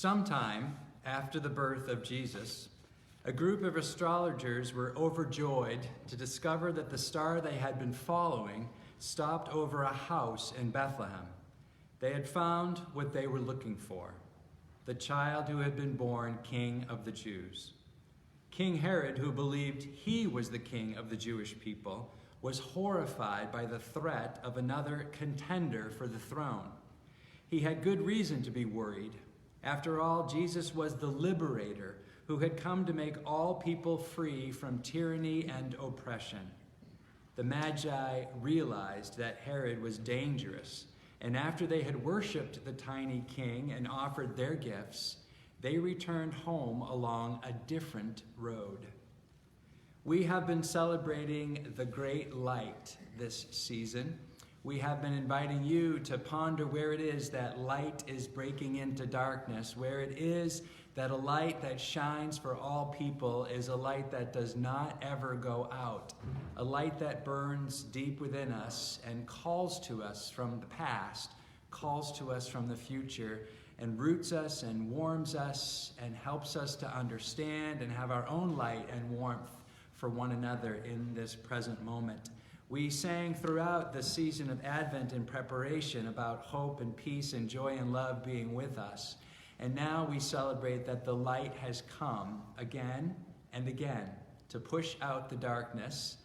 Sometime after the birth of Jesus, a group of astrologers were overjoyed to discover that the star they had been following stopped over a house in Bethlehem. They had found what they were looking for, the child who had been born King of the Jews. King Herod, who believed he was the king of the Jewish people, was horrified by the threat of another contender for the throne. He had good reason to be worried. After all, Jesus was the liberator who had come to make all people free from tyranny and oppression. The magi realized that Herod was dangerous, and after they had worshipped the tiny king and offered their gifts, they returned home along a different road. We have been celebrating the great light this season. We have been inviting you to ponder where it is that light is breaking into darkness, where it is that a light that shines for all people is a light that does not ever go out, a light that burns deep within us and calls to us from the past, calls to us from the future, and roots us and warms us and helps us to understand and have our own light and warmth for one another in this present moment. We sang throughout the season of Advent in preparation about hope and peace and joy and love being with us. And now we celebrate that the light has come again and again to push out the darkness,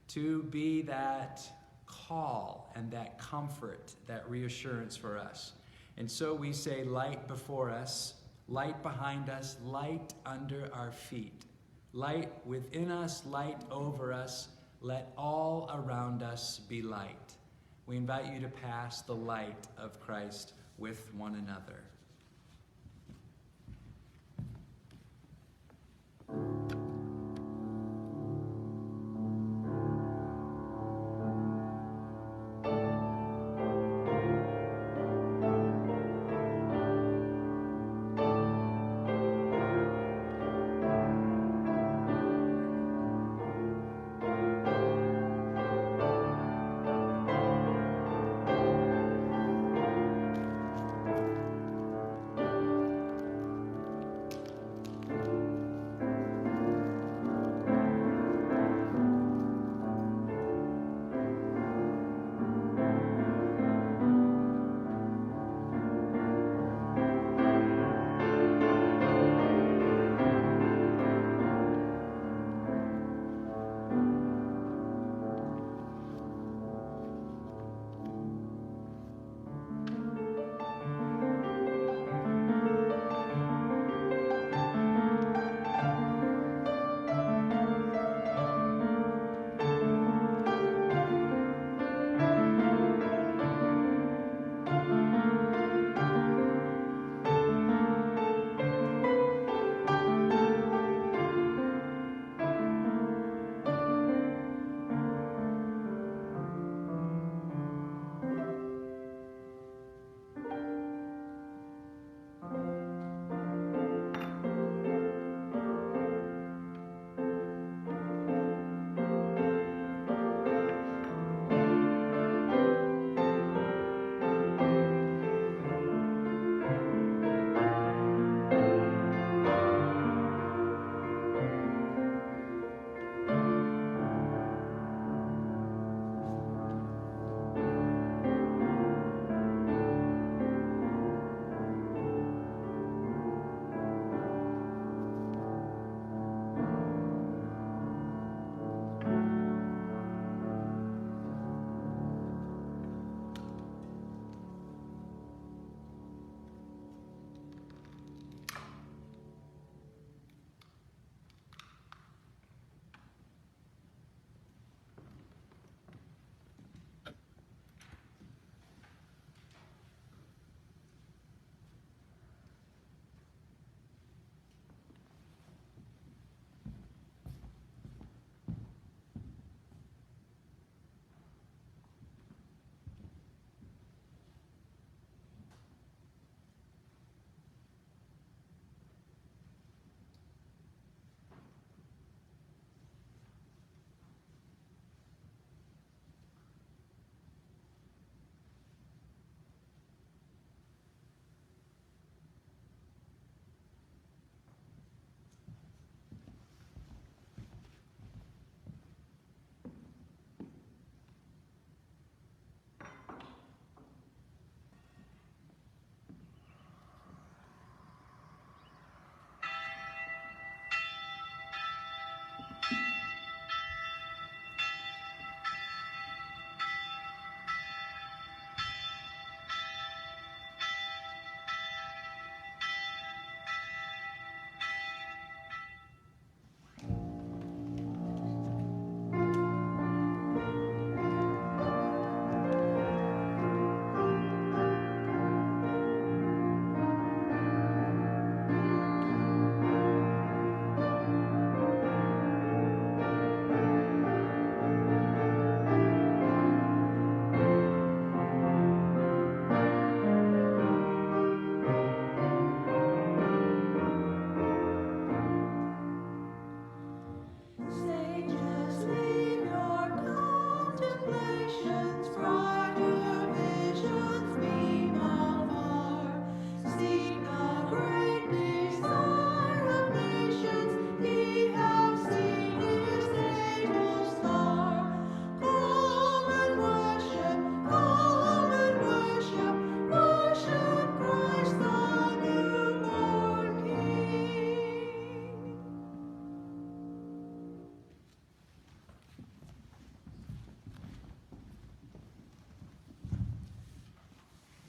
to be that call and that comfort, that reassurance for us. And so we say, light before us, light behind us, light under our feet, light within us, light over us. Let all around us be light. We invite you to pass the light of Christ with one another.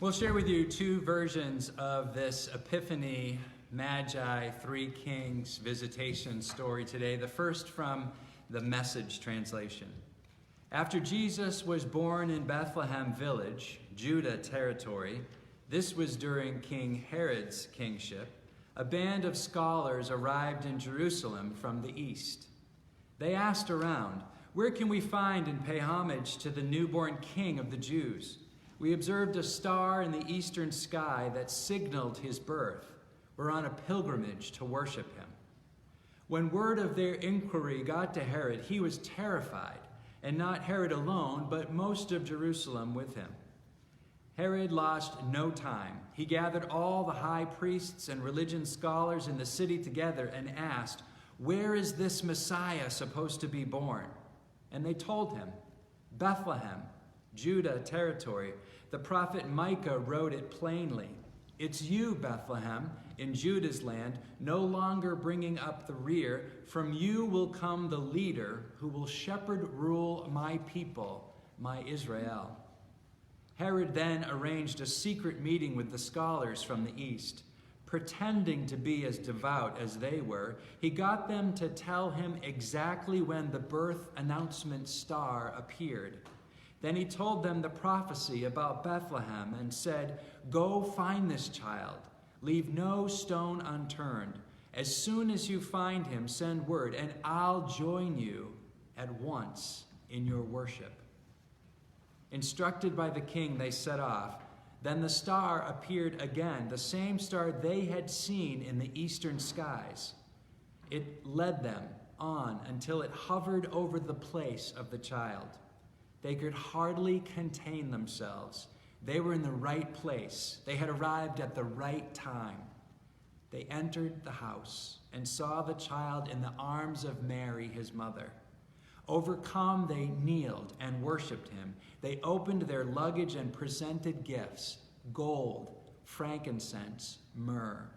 We'll share with you two versions of this Epiphany, Magi, Three Kings visitation story today. The first from the Message translation. After Jesus was born in Bethlehem village, Judah territory, this was during King Herod's kingship, a band of scholars arrived in Jerusalem from the east. They asked around, "Where can we find and pay homage to the newborn king of the Jews? We observed a star in the eastern sky that signaled his birth. We're on a pilgrimage to worship him." When word of their inquiry got to Herod, he was terrified, and not Herod alone, but most of Jerusalem with him. Herod lost no time. He gathered all the high priests and religion scholars in the city together and asked, "Where is this Messiah supposed to be born?" And they told him, "Bethlehem, Judah territory. The prophet Micah wrote it plainly. It's you, Bethlehem, in Judah's land, no longer bringing up the rear. From you will come the leader who will rule my people, my Israel." Herod then arranged a secret meeting with the scholars from the east. Pretending to be as devout as they were, he got them to tell him exactly when the birth announcement star appeared. Then he told them the prophecy about Bethlehem and said, "Go find this child. Leave no stone unturned. As soon as you find him, send word, and I'll join you at once in your worship." Instructed by the king, they set off. Then the star appeared again, the same star they had seen in the eastern skies. It led them on until it hovered over the place of the child. They could hardly contain themselves. They were in the right place. They had arrived at the right time. They entered the house and saw the child in the arms of Mary, his mother. Overcome, they kneeled and worshiped him. They opened their luggage and presented gifts: gold, frankincense, myrrh.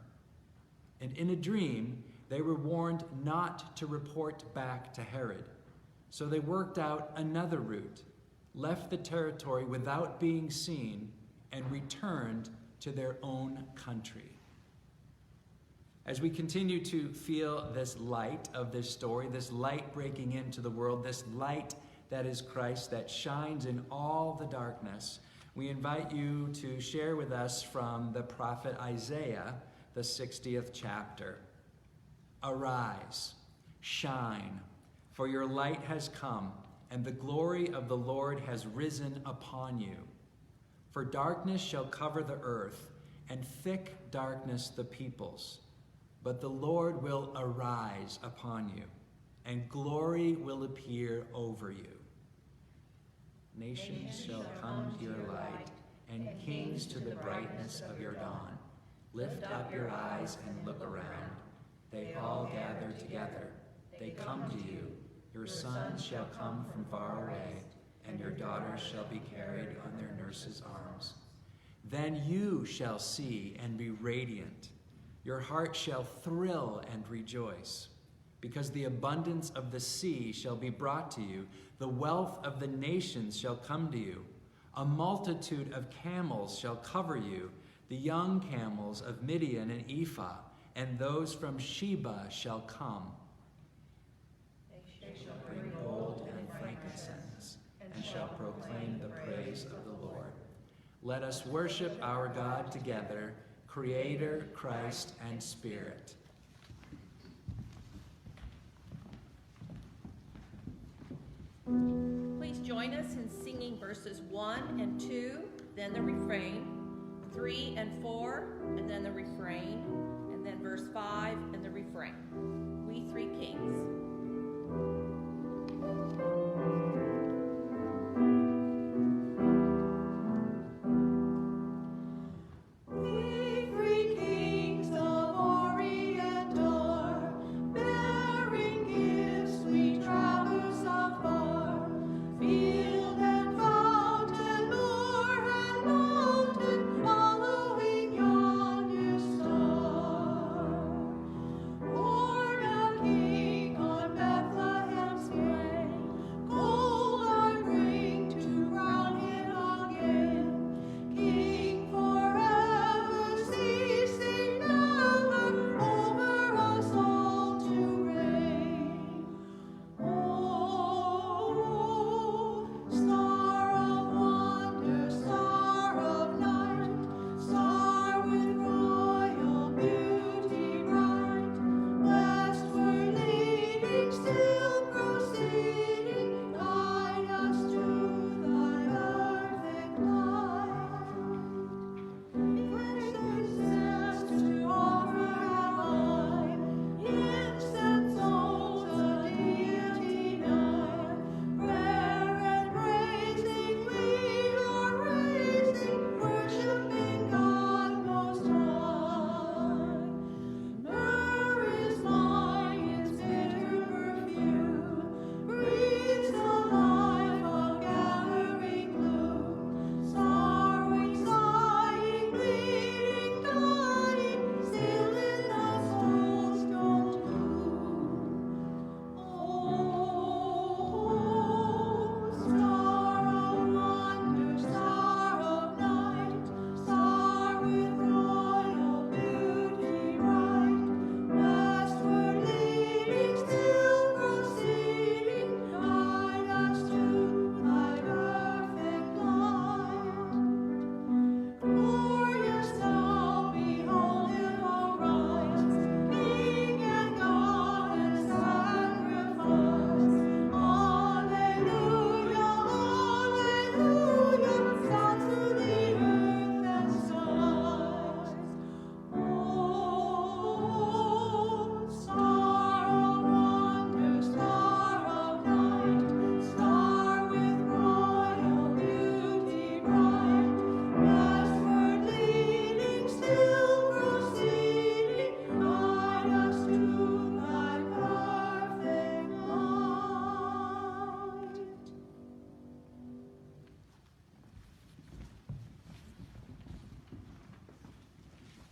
And in a dream, they were warned not to report back to Herod. So they worked out another route, left the territory without being seen, and returned to their own country. As we continue to feel this light of this story, this light breaking into the world, this light that is Christ that shines in all the darkness, we invite you to share with us from the prophet Isaiah, the 60th chapter. "Arise, shine, for your light has come, and the glory of the Lord has risen upon you. For darkness shall cover the earth, and thick darkness the peoples. But the Lord will arise upon you, and glory will appear over you. Nations shall come to your light, and kings to the brightness of your dawn. Lift up your eyes and look around. They all gather together. They come to you. Your sons shall come from far away, and your daughters shall be carried on their nurses' arms. Then you shall see and be radiant. Your heart shall thrill and rejoice, because the abundance of the sea shall be brought to you. The wealth of the nations shall come to you. A multitude of camels shall cover you, the young camels of Midian and Ephah, and those from Sheba shall come. They shall bring gold and frankincense, and shall proclaim the praise of the Lord. Let us worship our God together, Creator, Christ, and Spirit. Please join us in singing verses 1 and 2, then the refrain, 3 and 4, and then the refrain, and then verse 5 and the refrain. We Three Kings.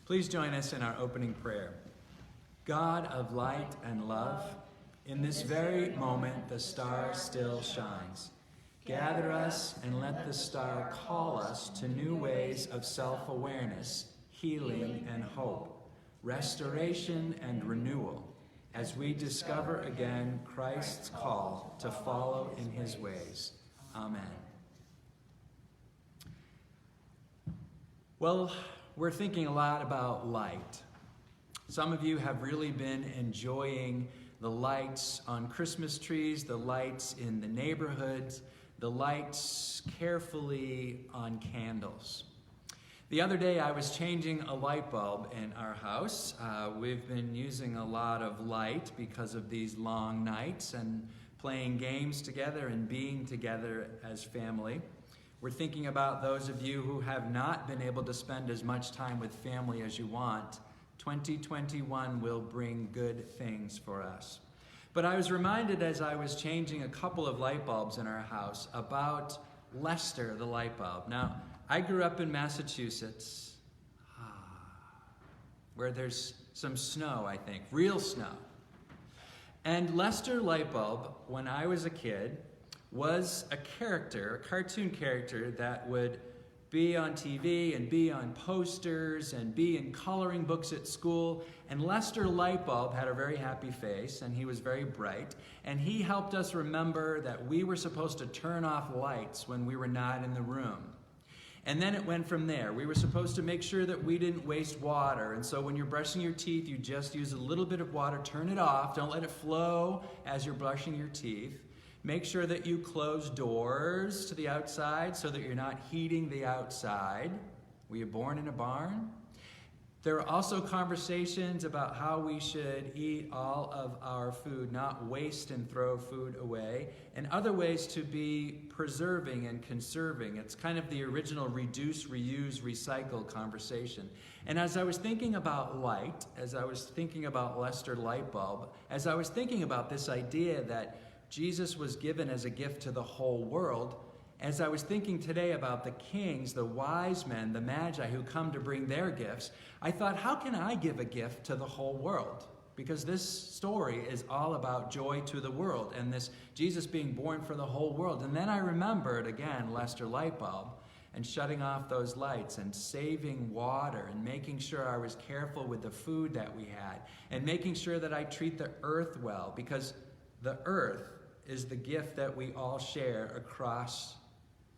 Please join us in our opening prayer. God of light and love, in this very moment the star still shines. Gather us and let the star call us to new ways of self-awareness, healing and hope, restoration and renewal, as we discover again Christ's call to follow in his ways. Amen. Well, we're thinking a lot about light. Some of you have really been enjoying the lights on Christmas trees, the lights in the neighborhoods, the lights carefully on candles. The other day I was changing a light bulb in our house. We've been using a lot of light because of these long nights and playing games together and being together as family. We're thinking about those of you who have not been able to spend as much time with family as you want. 2021 will bring good things for us. But I was reminded as I was changing a couple of light bulbs in our house about Lester, the light bulb. Now, I grew up in Massachusetts, where there's some snow, I think, real snow. And Lester light bulb, when I was a kid, was a character, a cartoon character that would be on TV and be on posters and be in coloring books at school. And Lester Lightbulb had a very happy face and he was very bright. And he helped us remember that we were supposed to turn off lights when we were not in the room. And then it went from there. We were supposed to make sure that we didn't waste water. And so when you're brushing your teeth, you just use a little bit of water, turn it off, don't let it flow as you're brushing your teeth. Make sure that you close doors to the outside so that you're not heating the outside. Were you born in a barn? There are also conversations about how we should eat all of our food, not waste and throw food away, and other ways to be preserving and conserving. It's kind of the original reduce, reuse, recycle conversation. And as I was thinking about light, as I was thinking about Lester Lightbulb, as I was thinking about this idea that Jesus was given as a gift to the whole world, as I was thinking today about the kings, the wise men, the magi who come to bring their gifts, I thought, how can I give a gift to the whole world? Because this story is all about joy to the world and this Jesus being born for the whole world. And then I remembered again Lester Lightbulb and shutting off those lights and saving water and making sure I was careful with the food that we had and making sure that I treat the earth well, because the earth is the gift that we all share across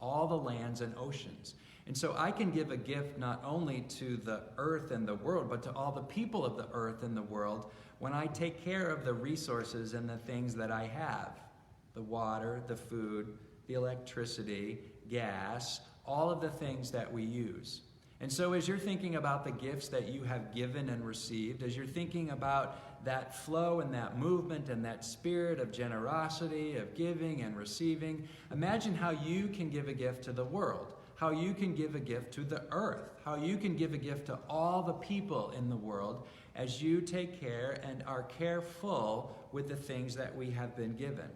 all the lands and oceans. And so I can give a gift not only to the earth and the world, but to all the people of the earth and the world when I take care of the resources and the things that I have. The water, the food, the electricity, gas, all of the things that we use. And so as you're thinking about the gifts that you have given and received, as you're thinking about that flow and that movement and that spirit of generosity, of giving and receiving, imagine how you can give a gift to the world, how you can give a gift to the earth, how you can give a gift to all the people in the world as you take care and are careful with the things that we have been given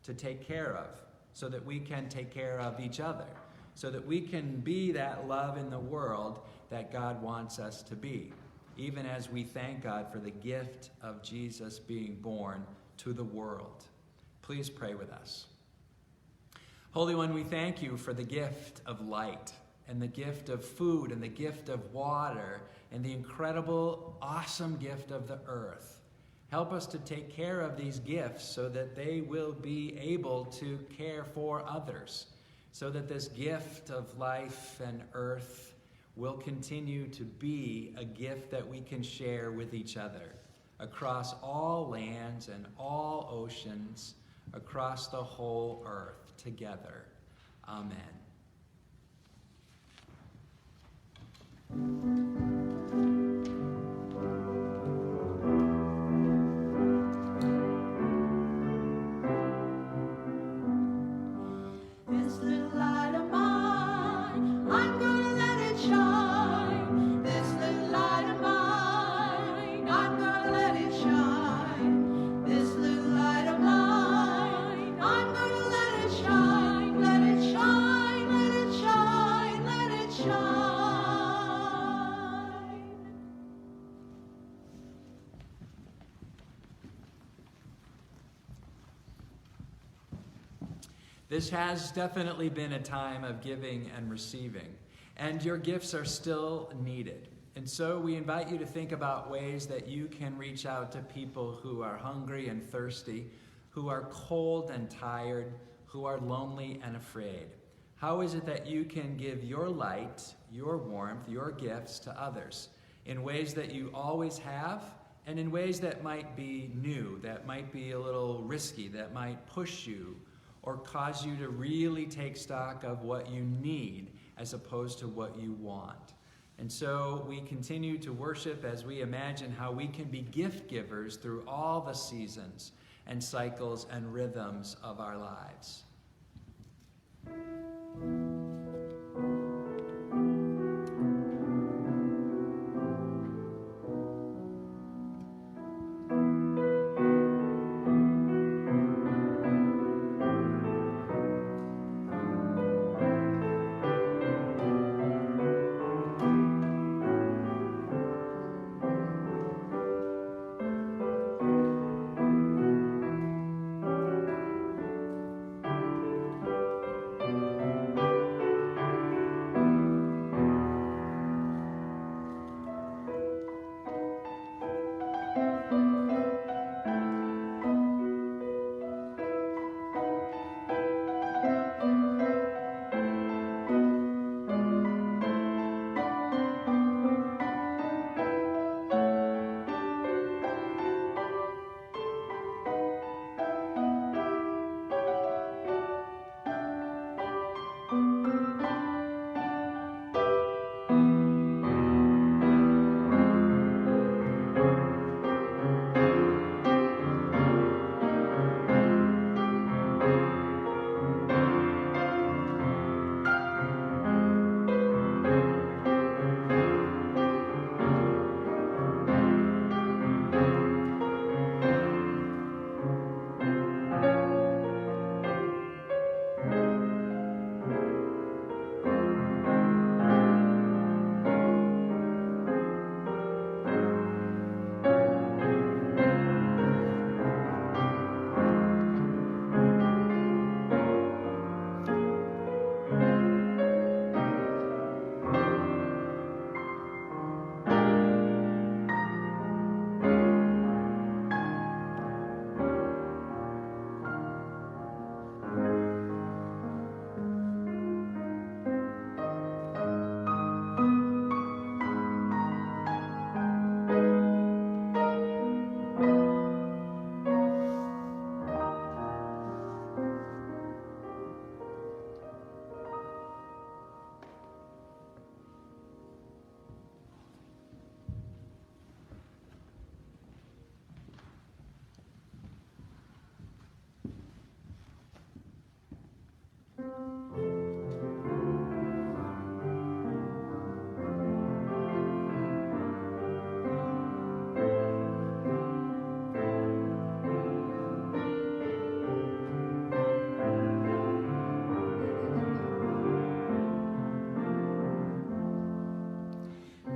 to take care of, so that we can take care of each other, so that we can be that love in the world that God wants us to be, even as we thank God for the gift of Jesus being born to the world. Please pray with us. Holy One, we thank you for the gift of light and the gift of food and the gift of water and the incredible, awesome gift of the earth. Help us to take care of these gifts so that they will be able to care for others, so that this gift of life and earth will continue to be a gift that we can share with each other across all lands and all oceans, across the whole earth together. Amen. This little light of mine, I'm gonna let it shine. This little light of mine, I'm gonna let it shine. This little light of mine, I'm gonna let it shine, let it shine. This has definitely been a time of giving and receiving, and your gifts are still needed. And so we invite you to think about ways that you can reach out to people who are hungry and thirsty, who are cold and tired, who are lonely and afraid. How is it that you can give your light, your warmth, your gifts to others in ways that you always have, and in ways that might be new, that might be a little risky, that might push you or cause you to really take stock of what you need as opposed to what you want? And so we continue to worship as we imagine how we can be gift givers through all the seasons and cycles and rhythms of our lives.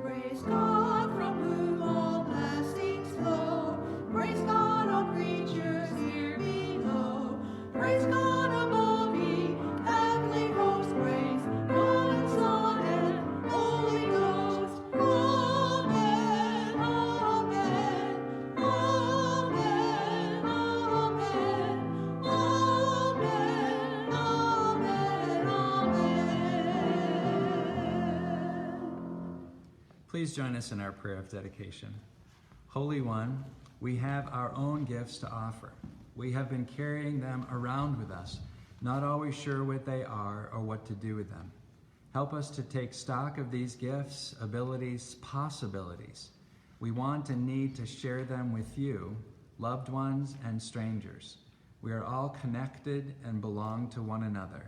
Praise God from whom all blessings flow. Praise God, all creatures here below. Praise God above ye heavenly hosts. Praise God and Son and Holy Ghost. Amen, amen, amen, amen, amen, amen, amen. Please join us in our prayer of dedication. Holy One, we have our own gifts to offer. We have been carrying them around with us, not always sure what they are or what to do with them. Help us to take stock of these gifts, abilities, possibilities. We want and need to share them with you, loved ones and strangers. We are all connected and belong to one another.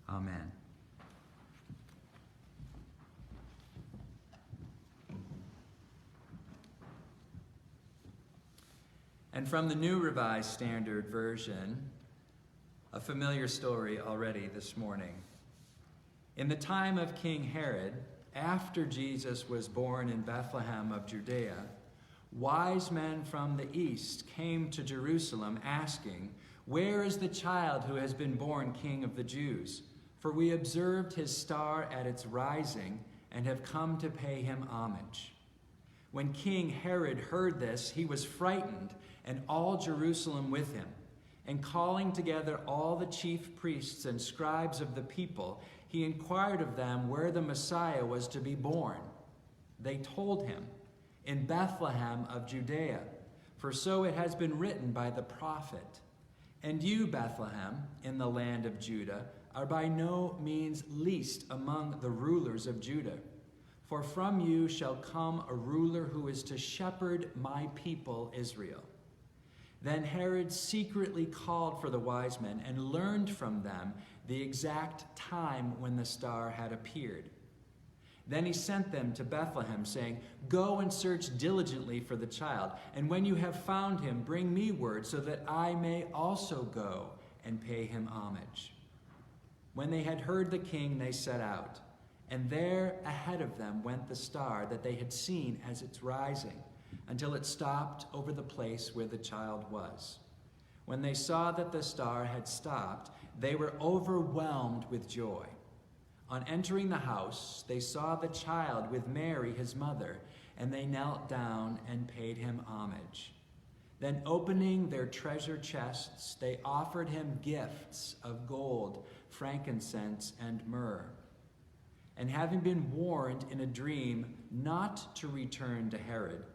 Amen. And from the New Revised Standard Version, a familiar story already this morning. In the time of King Herod, after Jesus was born in Bethlehem of Judea, wise men from the east came to Jerusalem asking, "Where is the child who has been born King of the Jews? For we observed his star at its rising and have come to pay him homage." When King Herod heard this, he was frightened, and all Jerusalem with him. And calling together all the chief priests and scribes of the people, he inquired of them where the Messiah was to be born. They told him, "In Bethlehem of Judea, for so it has been written by the prophet. And you, Bethlehem, in the land of Judah, are by no means least among the rulers of Judah. For from you shall come a ruler who is to shepherd my people Israel." Then Herod secretly called for the wise men and learned from them the exact time when the star had appeared. Then he sent them to Bethlehem, saying, "Go and search diligently for the child, and when you have found him, bring me word so that I may also go and pay him homage." When they had heard the king, they set out, and there ahead of them went the star that they had seen as its rising, until it stopped over the place where the child was. When they saw that the star had stopped, they were overwhelmed with joy. On entering the house, they saw the child with Mary, his mother, and they knelt down and paid him homage. Then, opening their treasure chests, they offered him gifts of gold, frankincense, and myrrh. And having been warned in a dream not to return to Herod,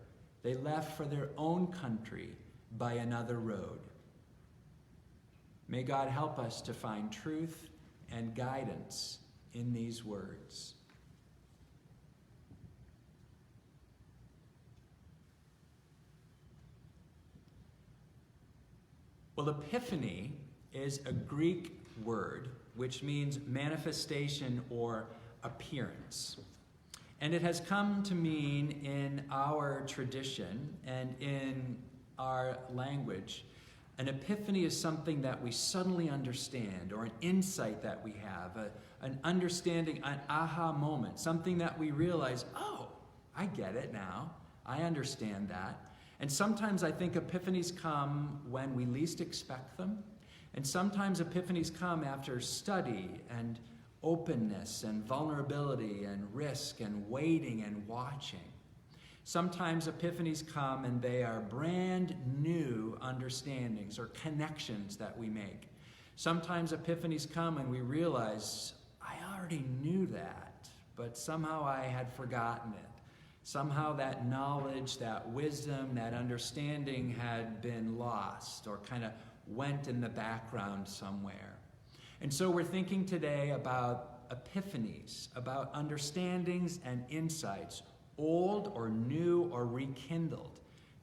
they left for their own country by another road. May God help us to find truth and guidance in these words. Well, Epiphany is a Greek word which means manifestation or appearance. And it has come to mean in our tradition and in our language, an epiphany is something that we suddenly understand, or an insight that we have, an understanding, an aha moment, something that we realize, oh, I get it now. I understand that. And sometimes I think epiphanies come when we least expect them. And sometimes epiphanies come after study and openness and vulnerability and risk and waiting and watching. Sometimes epiphanies come and they are brand new understandings or connections that we make. Sometimes epiphanies come and we realize, I already knew that, but somehow I had forgotten it. Somehow that knowledge, that wisdom, that understanding had been lost or kind of went in the background somewhere. And so we're thinking today about epiphanies, about understandings and insights, old or new or rekindled,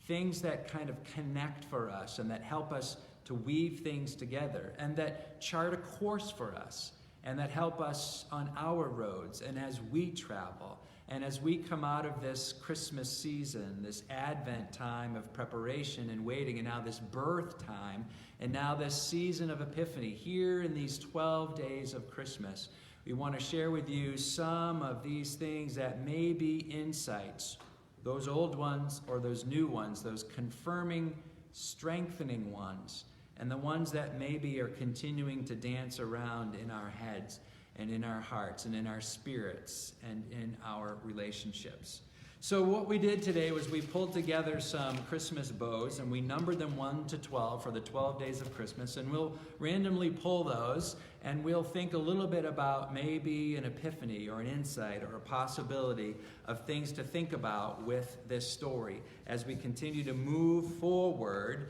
things that kind of connect for us and that help us to weave things together and that chart a course for us and that help us on our roads and as we travel and as we come out of this Christmas season, this Advent time of preparation and waiting, and now this birth time, and now this season of Epiphany, here in these 12 days of Christmas, we want to share with you some of these things that may be insights, those old ones or those new ones, those confirming, strengthening ones, and the ones that maybe are continuing to dance around in our heads and in our hearts and in our spirits and in our relationships. So what we did today was we pulled together some Christmas bows and we numbered them 1 to 12 for the 12 days of Christmas, and we'll randomly pull those and we'll think a little bit about maybe an epiphany or an insight or a possibility of things to think about with this story as we continue to move forward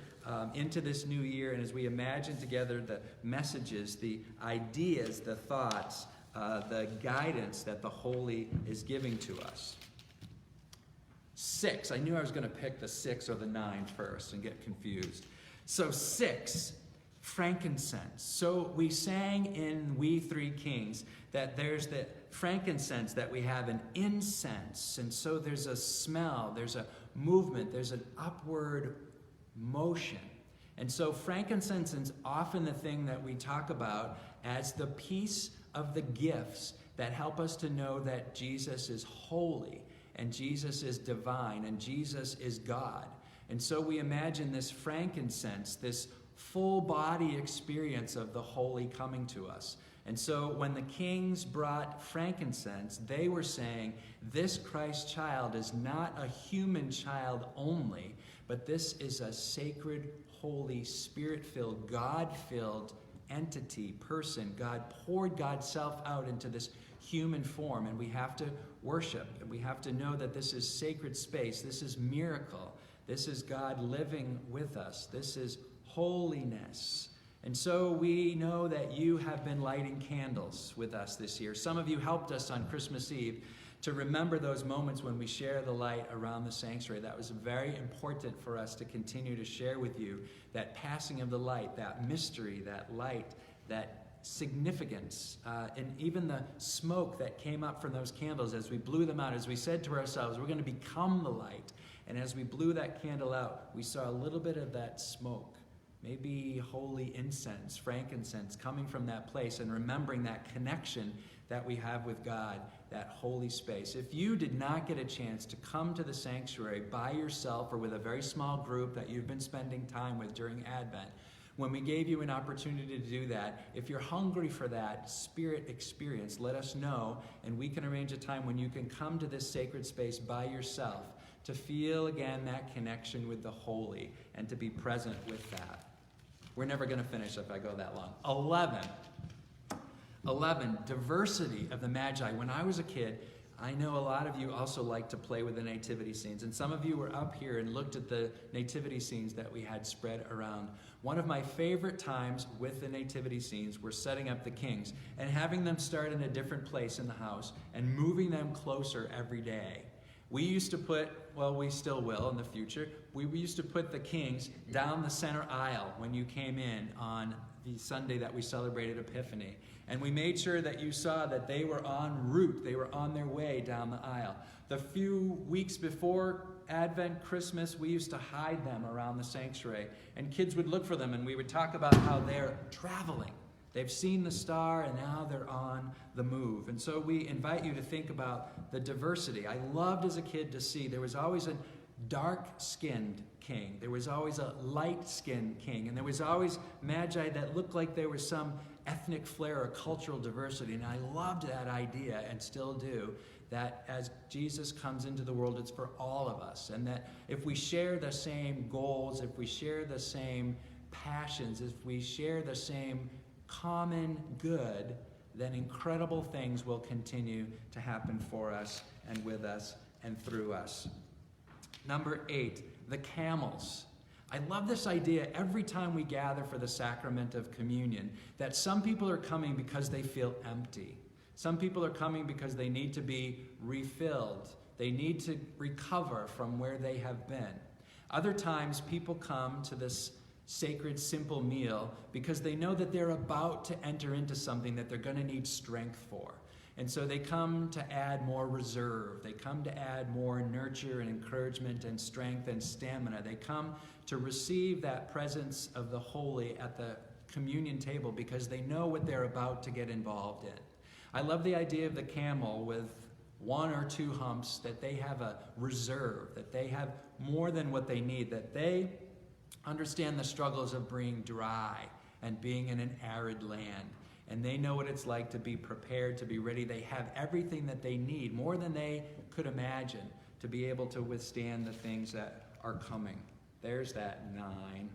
into this new year, and as we imagine together the messages, the ideas, the thoughts, the guidance that the Holy is giving to us. 6. I knew I was going to pick the 6 or the 9 first and get confused. So 6, frankincense. So we sang in We Three Kings that there's the frankincense, that we have an incense. And so there's a smell, there's a movement, there's an upward motion. And so frankincense is often the thing that we talk about as the piece of the gifts that help us to know that Jesus is holy and Jesus is divine and Jesus is God. And so we imagine this frankincense, this full body experience of the holy coming to us. And so when the kings brought frankincense, they were saying, this Christ child is not a human child only, but this is a sacred, holy, spirit-filled, God-filled entity, person. God poured God's self out into this human form, and we have to worship, and we have to know that this is sacred space. This is miracle. This is God living with us. This is holiness. And so we know that you have been lighting candles with us this year. Some of you helped us on Christmas Eve to remember those moments when we share the light around the sanctuary. That was very important for us to continue to share with you, that passing of the light, that mystery, that light, that significance, and even the smoke that came up from those candles as we blew them out, as we said to ourselves, we're going to become the light. And as we blew that candle out, we saw a little bit of that smoke, maybe holy incense, frankincense, coming from that place, and remembering that connection that we have with God, that holy space. If you did not get a chance to come to the sanctuary by yourself or with a very small group that you've been spending time with during Advent, when we gave you an opportunity to do that, if you're hungry for that spirit experience, let us know, and we can arrange a time when you can come to this sacred space by yourself to feel again that connection with the holy and to be present with that. We're never going to finish if I go that long. 11, diversity of the magi. When I was a kid, I know a lot of you also like to play with the nativity scenes, and some of you were up here and looked at the nativity scenes that we had spread around. One of my favorite times with the nativity scenes were setting up the kings and having them start in a different place in the house and moving them closer every day. We used to put, well, we still will in the future, we used to put the kings down the center aisle when you came in on the Sunday that we celebrated Epiphany. And we made sure that you saw that they were en route, they were on their way down the aisle. The few weeks before Advent, Christmas, we used to hide them around the sanctuary. And kids would look for them, and we would talk about how they're traveling. They've seen the star, and now they're on the move. And so we invite you to think about the diversity. I loved as a kid to see there was always a dark-skinned king. There was always a light-skinned king. And there was always magi that looked like there was some ethnic flair or cultural diversity. And I loved that idea, and still do, that as Jesus comes into the world, it's for all of us. And that if we share the same goals, if we share the same passions, if we share the same common good, then incredible things will continue to happen for us and with us and through us. Number 8, the camels. I love this idea every time we gather for the sacrament of communion, that some people are coming because they feel empty. Some people are coming because they need to be refilled. They need to recover from where they have been. Other times, people come to this sacred, simple meal because they know that they're about to enter into something that they're going to need strength for. And so they come to add more reserve. They come to add more nurture and encouragement and strength and stamina. They come to receive that presence of the holy at the communion table because they know what they're about to get involved in. I love the idea of the camel with 1 or 2 humps, that they have a reserve, that they have more than what they need, that they understand the struggles of being dry and being in an arid land. And they know what it's like to be prepared, to be ready. They have everything that they need, more than they could imagine, to be able to withstand the things that are coming. There's that 9.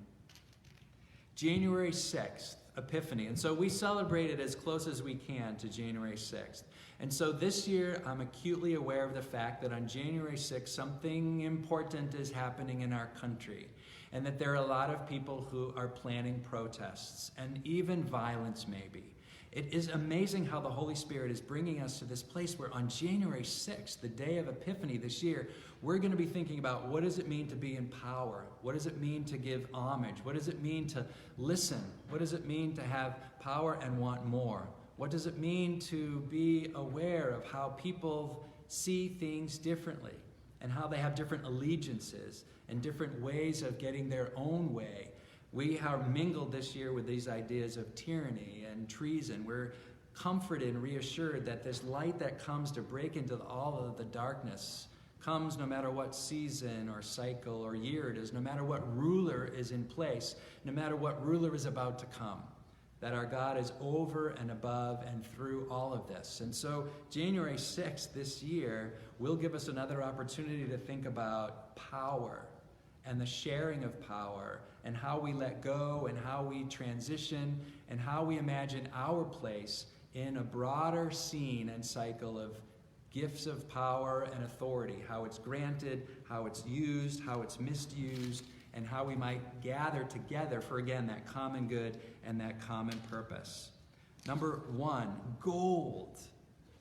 January 6th, Epiphany. And so we celebrate it as close as we can to January 6th. And so this year, I'm acutely aware of the fact that on January 6th, something important is happening in our country. And that there are a lot of people who are planning protests and even violence maybe. It is amazing how the Holy Spirit is bringing us to this place where on January 6th, the day of Epiphany this year, we're going to be thinking about what does it mean to be in power? What does it mean to give homage? What does it mean to listen? What does it mean to have power and want more? What does it mean to be aware of how people see things differently and how they have different allegiances and different ways of getting their own way? We are mingled this year with these ideas of tyranny and treason. We're comforted and reassured that this light that comes to break into all of the darkness comes no matter what season or cycle or year it is, no matter what ruler is in place, no matter what ruler is about to come. That our God is over and above and through all of this. And so January 6th this year will give us another opportunity to think about power and the sharing of power and how we let go and how we transition and how we imagine our place in a broader scene and cycle of gifts of power and authority, how it's granted, how it's used, how it's misused, and how we might gather together for, again, that common good and that common purpose. Number 1, gold.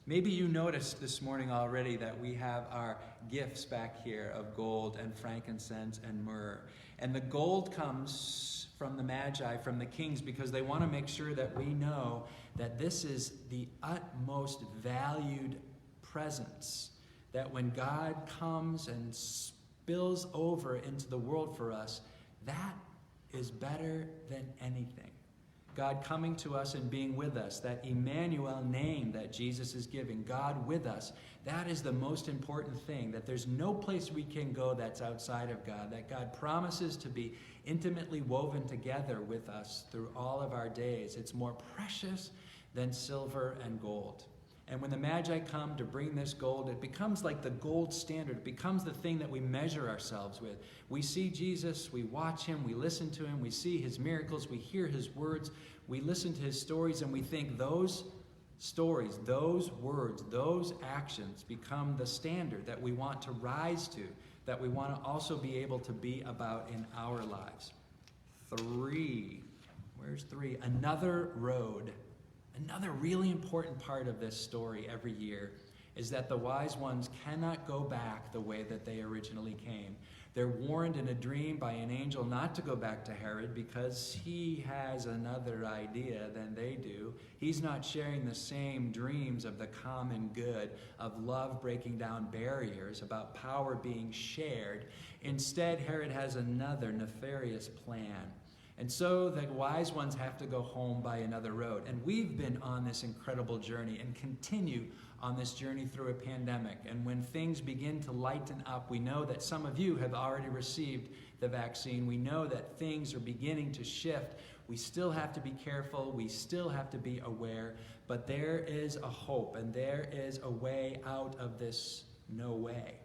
Maybe you noticed this morning already that we have our gifts back here of gold and frankincense and myrrh. And the gold comes from the magi, from the kings, because they want to make sure that we know that this is the utmost valued presence. That when God comes and spills over into the world for us, that is better than anything. God coming to us and being with us, that Emmanuel name that Jesus is giving, God with us, that is the most important thing, that there's no place we can go that's outside of God, that God promises to be intimately woven together with us through all of our days. It's more precious than silver and gold. And when the Magi come to bring this gold, it becomes like the gold standard. It becomes the thing that we measure ourselves with. We see Jesus, we watch him, we listen to him, we see his miracles, we hear his words, we listen to his stories, and we think those stories, those words, those actions become the standard that we want to rise to, that we want to also be able to be about in our lives. 3. Where's 3? Another road. Another really important part of this story every year is that the wise ones cannot go back the way that they originally came. They're warned in a dream by an angel not to go back to Herod because he has another idea than they do. He's not sharing the same dreams of the common good, of love breaking down barriers, about power being shared. Instead, Herod has another nefarious plan. And so the wise ones have to go home by another road. And we've been on this incredible journey and continue on this journey through a pandemic. And when things begin to lighten up, we know that some of you have already received the vaccine. We know that things are beginning to shift. We still have to be careful. We still have to be aware. But there is a hope and there is a way out of this no way.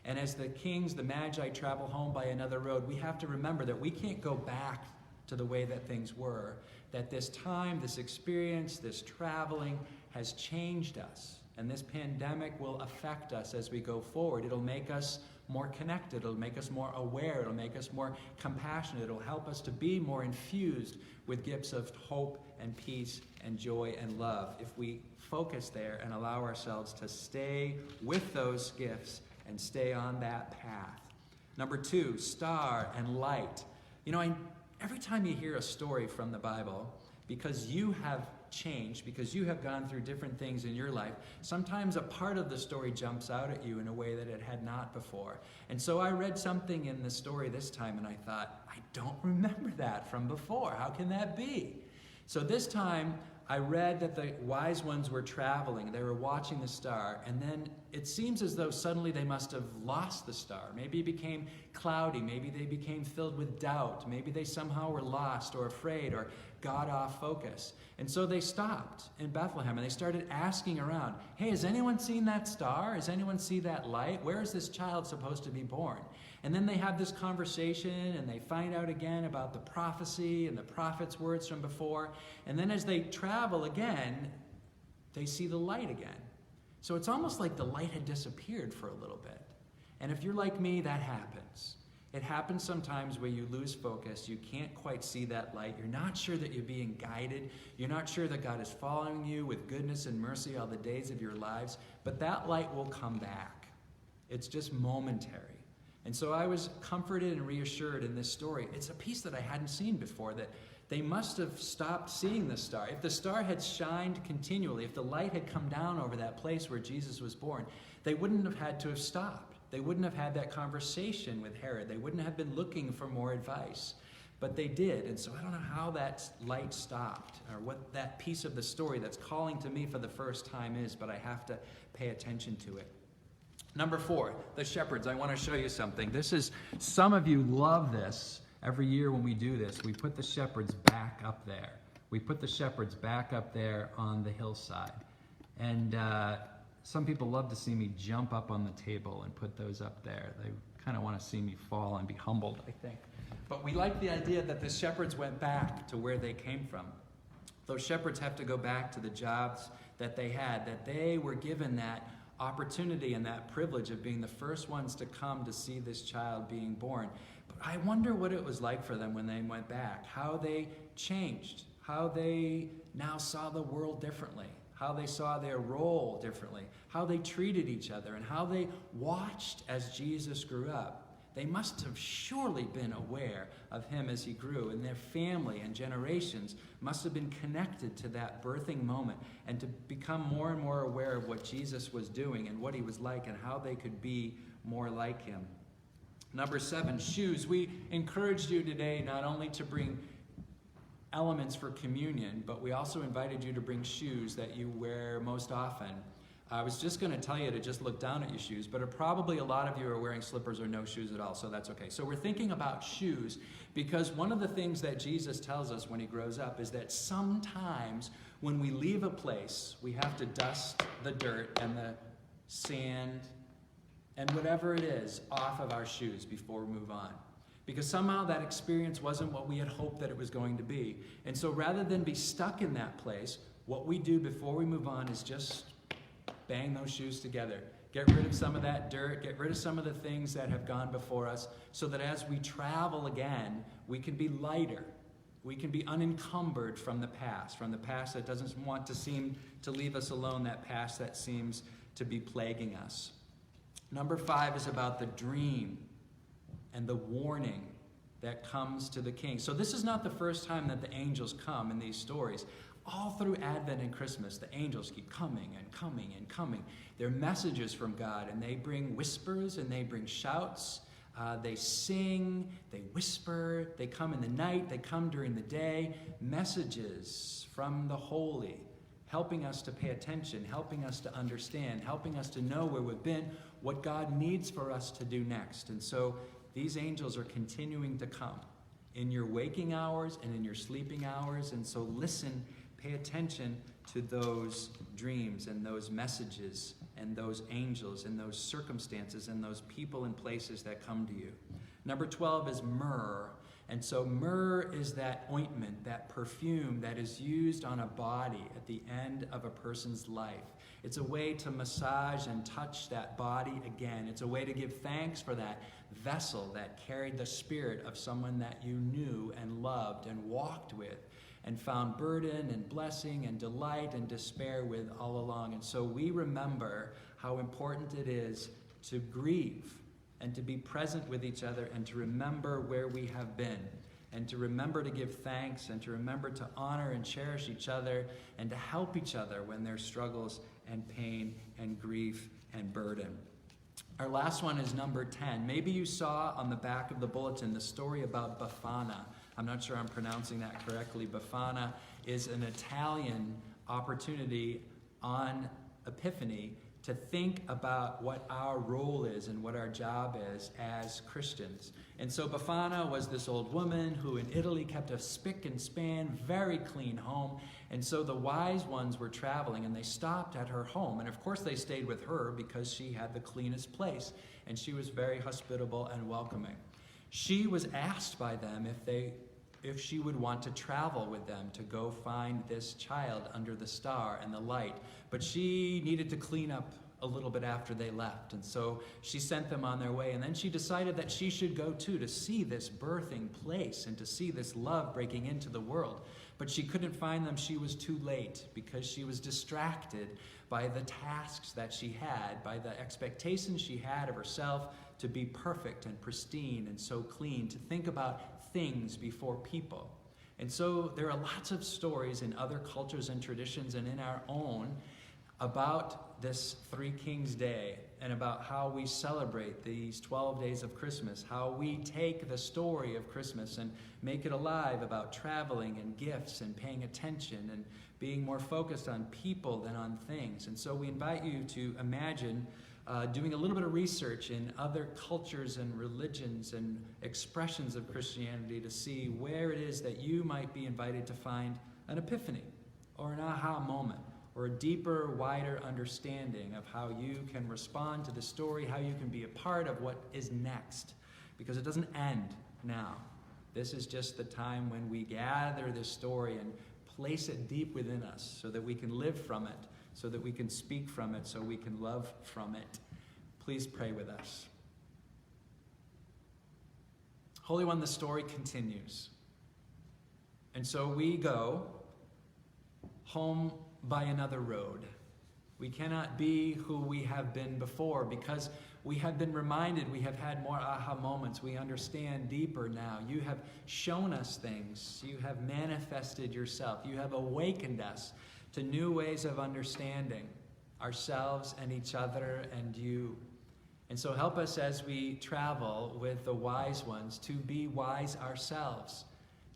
And as the kings, the magi, travel home by another road, we have to remember that we can't go back to the way that things were, that this time, this experience, this traveling has changed us. And this pandemic will affect us as we go forward. It'll make us more connected. It'll make us more aware. It'll make us more compassionate. It'll help us to be more infused with gifts of hope and peace and joy and love if we focus there and allow ourselves to stay with those gifts and stay on that path. Number 2, star and light. You know, every time you hear a story from the Bible, because you have changed, because you have gone through different things in your life, sometimes a part of the story jumps out at you in a way that it had not before. And so I read something in the story this time and I thought, I don't remember that from before. How can that be? So this time I read that the wise ones were traveling. They were watching the star, and then it seems as though suddenly they must have lost the star. Maybe it became cloudy. Maybe they became filled with doubt. Maybe they somehow were lost or afraid or got off focus. And so they stopped in Bethlehem and they started asking around, hey, has anyone seen that star? Has anyone seen that light? Where is this child supposed to be born? And then they have this conversation and they find out again about the prophecy and the prophet's words from before. And then as they travel again, they see the light again. So it's almost like the light had disappeared for a little bit. And if you're like me, that happens. It happens sometimes where you lose focus. You can't quite see that light. You're not sure that you're being guided. You're not sure that God is following you with goodness and mercy all the days of your lives. But that light will come back. It's just momentary. And so I was comforted and reassured in this story. It's a piece that I hadn't seen before, that they must have stopped seeing the star. If the star had shined continually, if the light had come down over that place where Jesus was born, they wouldn't have had to have stopped. They wouldn't have had that conversation with Herod. They wouldn't have been looking for more advice. But they did. And so I don't know how that light stopped or what that piece of the story that's calling to me for the first time is, but I have to pay attention to it. Number 4, the shepherds. I want to show you something. Some of you love this. Every year when we do this, we put the shepherds back up there. We put the shepherds back up there on the hillside. And some people love to see me jump up on the table and put those up there. They kind of want to see me fall and be humbled, I think. But we like the idea that the shepherds went back to where they came from. Those shepherds have to go back to the jobs that they had, that they were given that opportunity and that privilege of being the first ones to come to see this child being born. But I wonder what it was like for them when they went back, how they changed, how they now saw the world differently, how they saw their role differently, how they treated each other, and how they watched as Jesus grew up. They must have surely been aware of him as he grew, and their family and generations must have been connected to that birthing moment and to become more and more aware of what Jesus was doing and what he was like and how they could be more like him. Number 7, shoes. We encouraged you today not only to bring elements for communion, but we also invited you to bring shoes that you wear most often. I was just going to tell you to just look down at your shoes, but probably a lot of you are wearing slippers or no shoes at all, so that's okay. So we're thinking about shoes because one of the things that Jesus tells us when he grows up is that sometimes when we leave a place, we have to dust the dirt and the sand and whatever it is off of our shoes before we move on. Because somehow that experience wasn't what we had hoped that it was going to be. And so rather than be stuck in that place, what we do before we move on is just bang those shoes together. Get rid of some of that dirt, get rid of some of the things that have gone before us, so that as we travel again, we can be lighter. We can be unencumbered from the past that doesn't want to seem to leave us alone, that past that seems to be plaguing us. Number 5 is about the dream and the warning that comes to the king. So this is not the first time that the angels come in these stories. All through Advent and Christmas, the angels keep coming and coming and coming. They're messages from God, and they bring whispers and they bring shouts. They sing, they whisper, they come in the night, they come during the day. Messages from the holy, helping us to pay attention, helping us to understand, helping us to know where we've been, what God needs for us to do next. And so these angels are continuing to come in your waking hours and in your sleeping hours. And so listen, pay attention to those dreams and those messages and those angels and those circumstances and those people and places that come to you. Number 12 is myrrh. And so myrrh is that ointment, that perfume that is used on a body at the end of a person's life. It's a way to massage and touch that body again. It's a way to give thanks for that vessel that carried the spirit of someone that you knew and loved and walked with and found burden and blessing and delight and despair with all along. And so we remember how important it is to grieve and to be present with each other and to remember where we have been and to remember to give thanks and to remember to honor and cherish each other and to help each other when there's struggles and pain and grief and burden. Our last one is number 10. Maybe you saw on the back of the bulletin the story about Befana. I'm not sure I'm pronouncing that correctly. Befana is an Italian opportunity on Epiphany to think about what our role is and what our job is as Christians. And so Befana was this old woman who in Italy kept a spick and span, very clean home. And so the wise ones were traveling and they stopped at her home. And of course they stayed with her because she had the cleanest place and she was very hospitable and welcoming. She was asked by them if she would want to travel with them to go find this child under the star and the light. But she needed to clean up a little bit after they left. And so she sent them on their way. And then she decided that she should go too, to see this birthing place and to see this love breaking into the world. But she couldn't find them. She was too late because she was distracted by the tasks that she had, by the expectations she had of herself to be perfect and pristine and so clean, to think about things before people. And so there are lots of stories in other cultures and traditions and in our own about this Three Kings Day and about how we celebrate these 12 days of Christmas, how we take the story of Christmas and make it alive about traveling and gifts and paying attention and being more focused on people than on things. And so we invite you to imagine doing a little bit of research in other cultures and religions and expressions of Christianity to see where it is that you might be invited to find an epiphany or an aha moment or a deeper, wider understanding of how you can respond to the story, how you can be a part of what is next. Because it doesn't end now. This is just the time when we gather this story and place it deep within us so that we can live from it, so that we can speak from it, so we can love from it. Please pray with us. Holy One, the story continues. And so we go home by another road. We cannot be who we have been before because we have been reminded, we have had more aha moments. We understand deeper now. You have shown us things. You have manifested yourself. You have awakened us to new ways of understanding ourselves and each other and you. And so help us as we travel with the wise ones to be wise ourselves,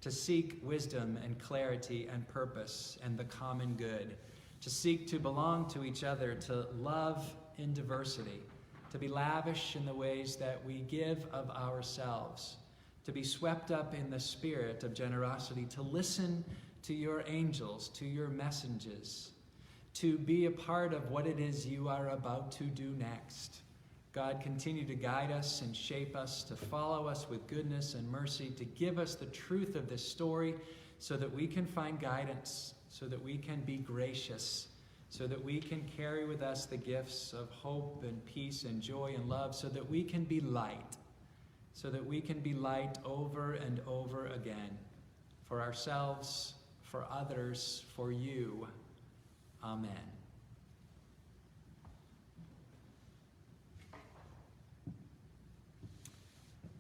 to seek wisdom and clarity and purpose and the common good, to seek to belong to each other, to love in diversity, to be lavish in the ways that we give of ourselves, to be swept up in the spirit of generosity, to listen to your angels, to your messages, to be a part of what it is you are about to do next. God, continue to guide us and shape us, to follow us with goodness and mercy, to give us the truth of this story so that we can find guidance, so that we can be gracious, so that we can carry with us the gifts of hope and peace and joy and love, so that we can be light, so that we can be light over and over again, for ourselves, for others, for you. Amen.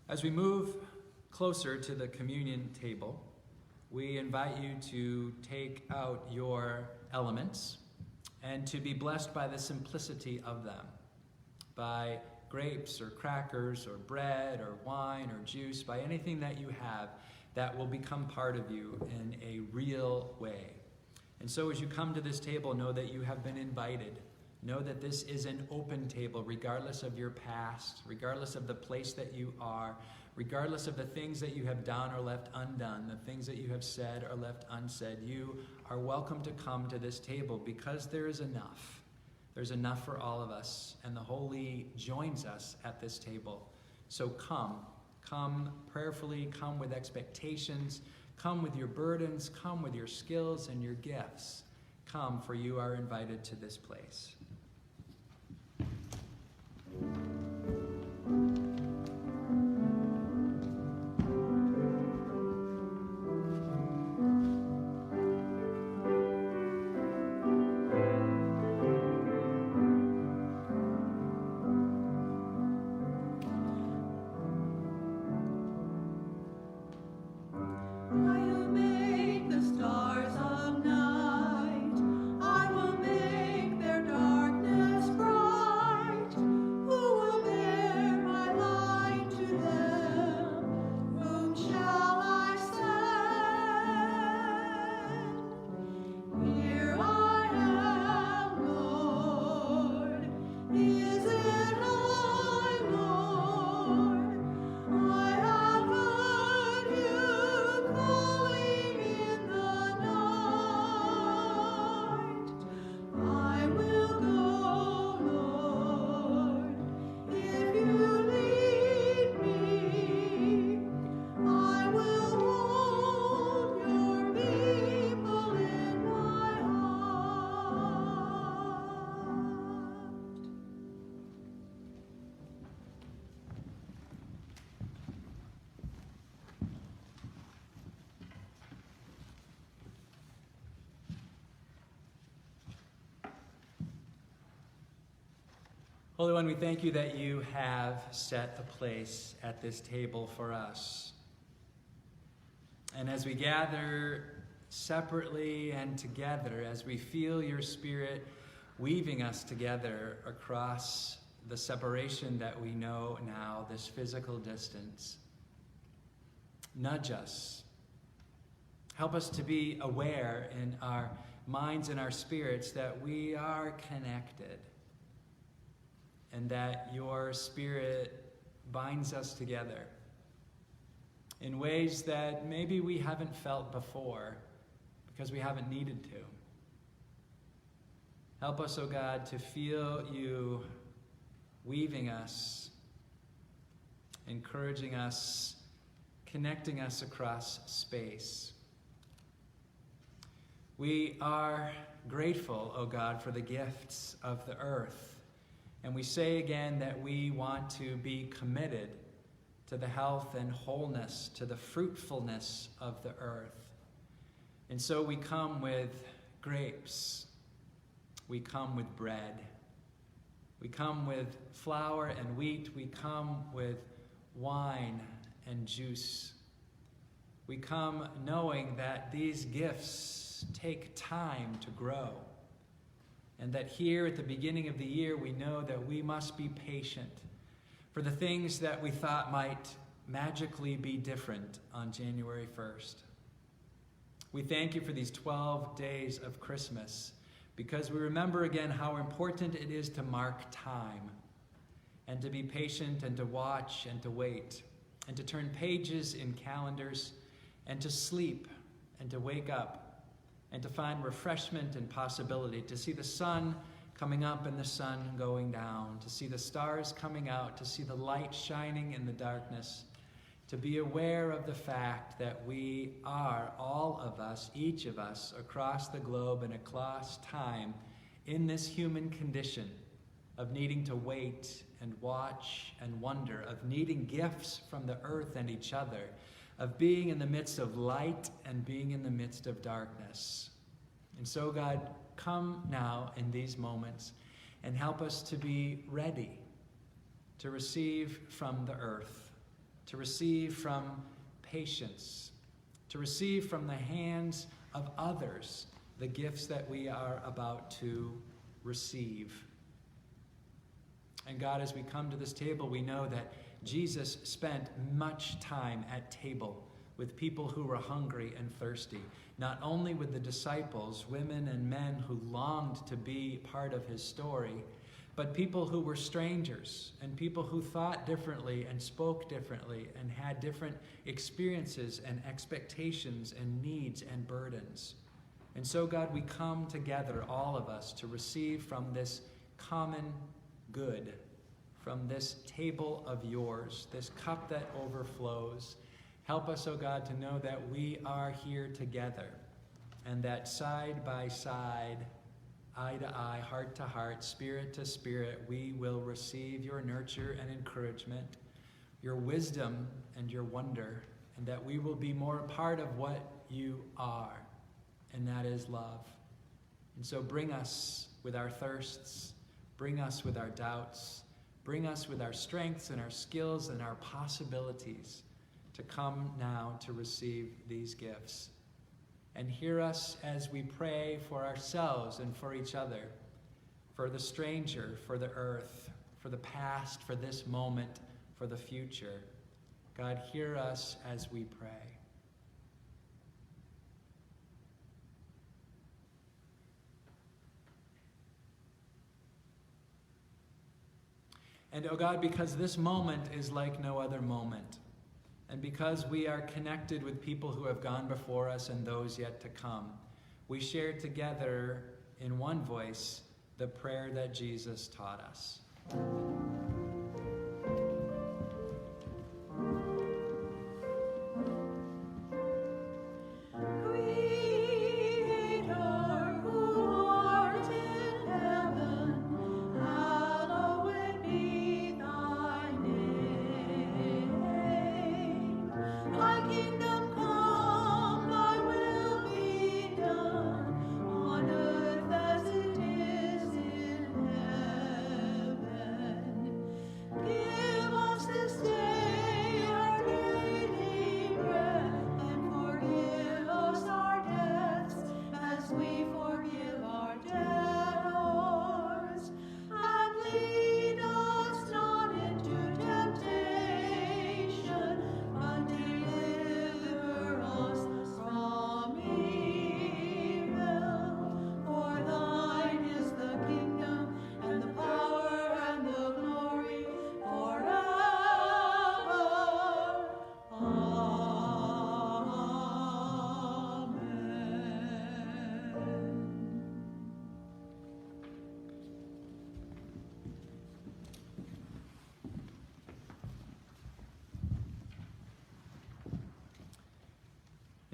As we move closer to the communion table, we invite you to take out your elements and to be blessed by the simplicity of them, by grapes or crackers or bread or wine or juice, by anything that you have that will become part of you in a real way. And so as you come to this table, know that you have been invited. Know that this is an open table, regardless of your past, regardless of the place that you are, regardless of the things that you have done or left undone, the things that you have said or left unsaid. You are welcome to come to this table because there is enough. There's enough for all of us, and the Holy joins us at this table. So come prayerfully, come with expectations, come with your burdens, come with your skills and your gifts. Come, for you are invited to this place. I will make the stars of night. I will make their darkness bright. Who will bear my light to them? Whom shall I send? Here I am, Lord. Is it I, Lord? I have heard you calling in the night. I will go, Lord, if you lead me. I will hold your people in my heart. Holy One, we thank you that you have set a place at this table for us. And as we gather separately and together, as we feel your Spirit weaving us together across the separation that we know now, this physical distance, nudge us. Help us to be aware in our minds and our spirits that we are connected, and that your Spirit binds us together in ways that maybe we haven't felt before because we haven't needed to. Help us, O God, to feel you weaving us, encouraging us, connecting us across space. We are grateful, O God, for the gifts of the earth. And we say again that we want to be committed to the health and wholeness, to the fruitfulness of the earth. And so we come with grapes. We come with bread. We come with flour and wheat. We come with wine and juice. We come knowing that these gifts take time to grow, and that here at the beginning of the year we know that we must be patient for the things that we thought might magically be different on January 1st. We thank you for these 12 days of Christmas, because we remember again how important it is to mark time and to be patient and to watch and to wait and to turn pages in calendars and to sleep and to wake up and to find refreshment and possibility, to see the sun coming up and the sun going down, to see the stars coming out, to see the light shining in the darkness, to be aware of the fact that we are, all of us, each of us, across the globe and across time, in this human condition of needing to wait and watch and wonder, of needing gifts from the earth and each other, of being in the midst of light and being in the midst of darkness. And so, God, come now in these moments and help us to be ready to receive from the earth, to receive from patience, to receive from the hands of others the gifts that we are about to receive. And God, as we come to this table, we know that Jesus spent much time at table with people who were hungry and thirsty, not only with the disciples, women and men who longed to be part of his story, but people who were strangers and people who thought differently and spoke differently and had different experiences and expectations and needs and burdens. And so, God, we come together, all of us, to receive from this common good, from this table of yours, this cup that overflows. Help us, O God, to know that we are here together and that side by side, eye to eye, heart to heart, spirit to spirit, we will receive your nurture and encouragement, your wisdom and your wonder, and that we will be more a part of what you are, and that is love. And so bring us with our thirsts, bring us with our doubts, bring us with our strengths and our skills and our possibilities to come now to receive these gifts. And hear us as we pray for ourselves and for each other, for the stranger, for the earth, for the past, for this moment, for the future. God, hear us as we pray. And, oh God, because this moment is like no other moment, and because we are connected with people who have gone before us and those yet to come, we share together in one voice the prayer that Jesus taught us.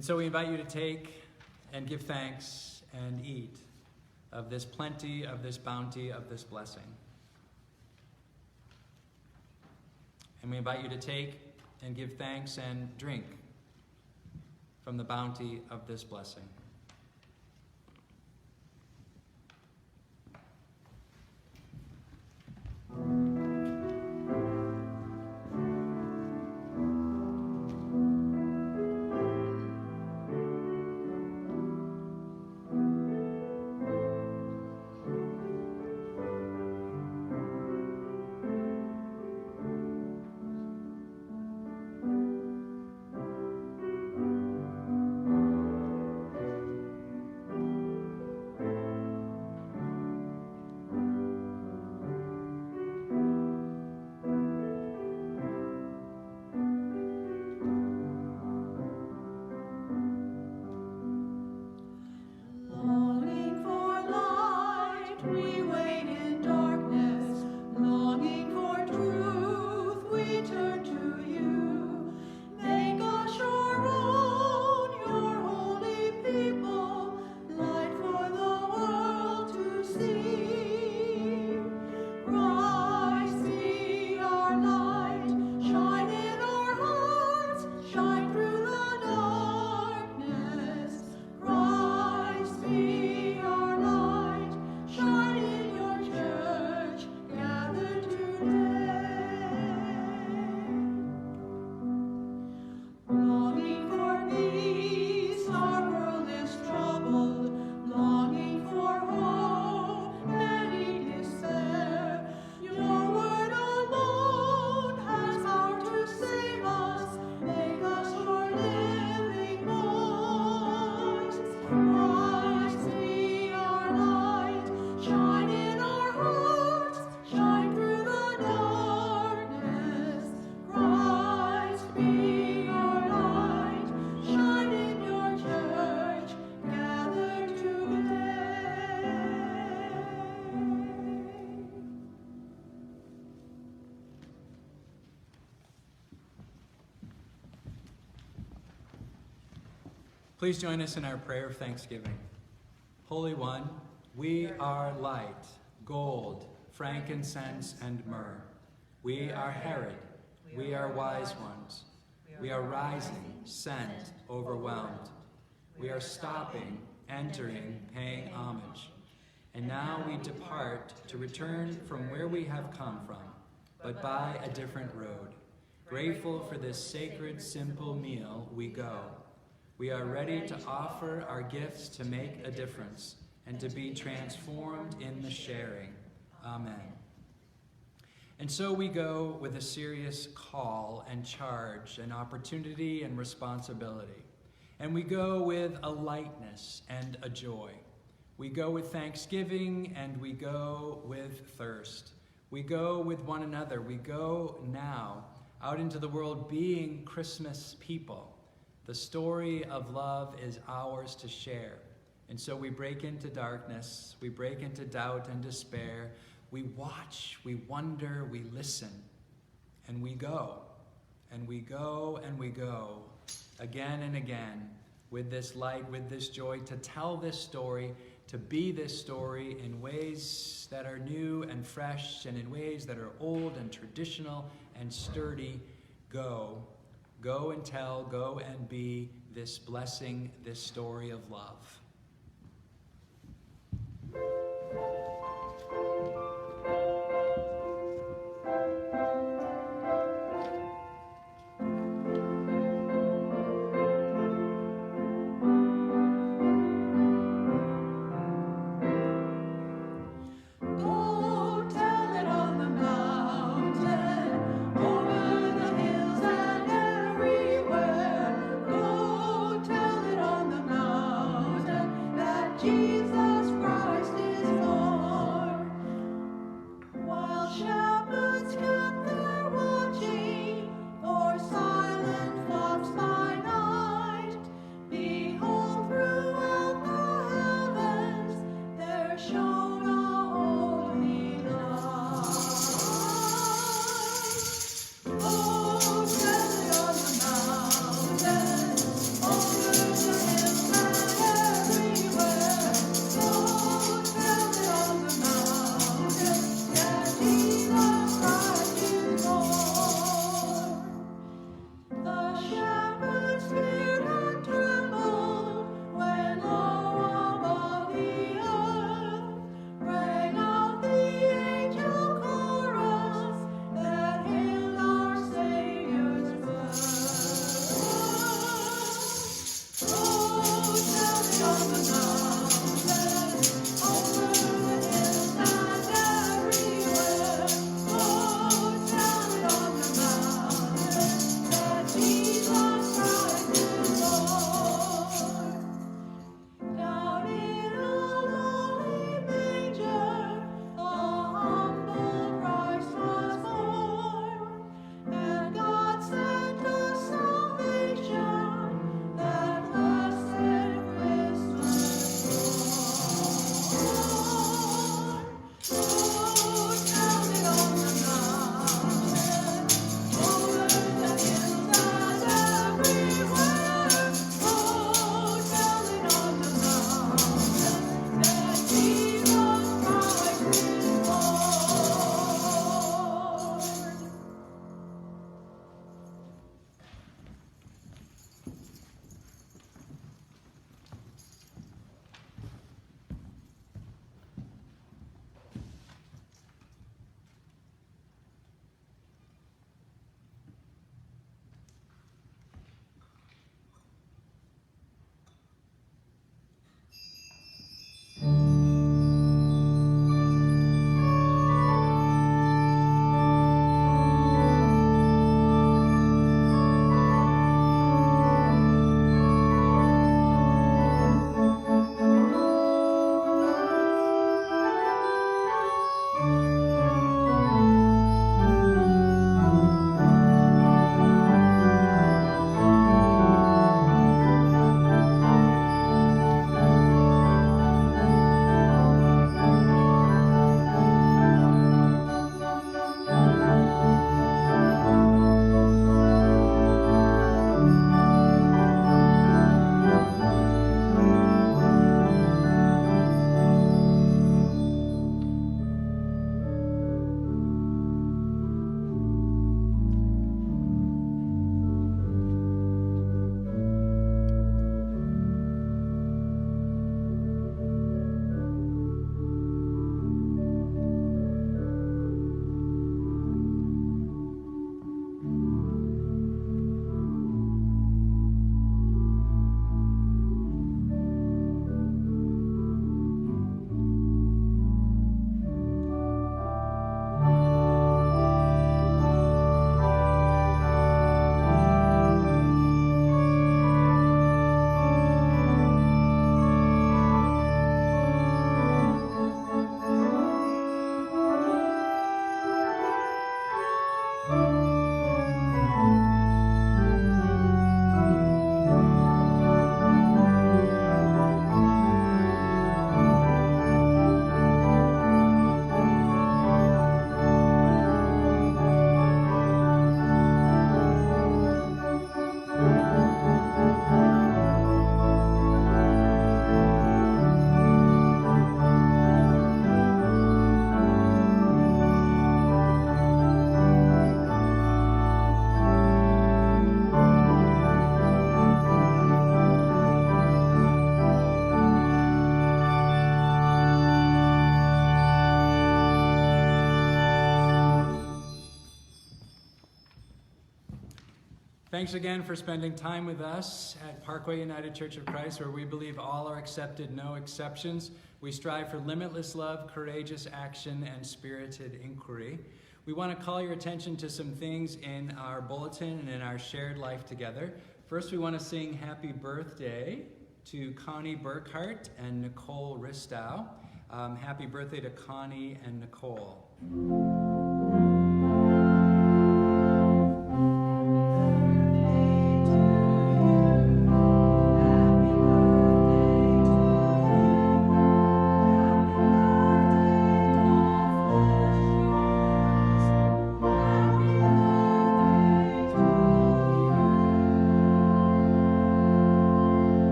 And so we invite you to take and give thanks and eat of this plenty, of this bounty, of this blessing. And we invite you to take and give thanks and drink from the bounty of this blessing. Longing for light, we wait in darkness. Longing for truth, we turn to you. Make us your own, your holy people, light for the world to see. Christ be our light, shine in our hearts, shine through the darkness. Christ be our light, shine in your church, gathered today. Longing for peace, our world is troubled. Longing for hope, many despair. Your word alone has power to save us. Make us your living voice. Christ be our light, shine in our hearts, shine through the darkness. Christ be our light, shine in your church, gathered today. Please join us in our prayer of thanksgiving. Holy One, we are light, gold, frankincense, and myrrh. We are Herod. We are wise ones. We are rising, sent, overwhelmed. We are stopping, entering, paying homage. And now we depart to return from where we have come from, but by a different road. Grateful for this sacred, simple meal, we go. We are ready to offer our gifts to make a difference and to be transformed in the sharing. Amen. And so we go with a serious call and charge, an opportunity and responsibility. And we go with a lightness and a joy. We go with thanksgiving and we go with thirst. We go with one another. We go now out into the world being Christmas people. The story of love is ours to share. And so we break into darkness, we break into doubt and despair. We watch, we wonder, we listen, and we go, and we go, and we go, again and again, with this light, with this joy, to tell this story, to be this story in ways that are new and fresh, and in ways that are old and traditional and sturdy. Go and tell, go and be this blessing, this story of love. Go tell it on the mountain, over the hills and everywhere. Go tell it on the mountain that Jesus Christ is born. Thanks again for spending time with us at Parkway United Church of Christ, where we believe all are accepted, no exceptions. We strive for limitless love, courageous action, and spirited inquiry. We want to call your attention to some things in our bulletin and in our shared life together. First, we want to sing happy birthday to Connie Burkhart and Nicole Ristow. Happy birthday to Connie and Nicole.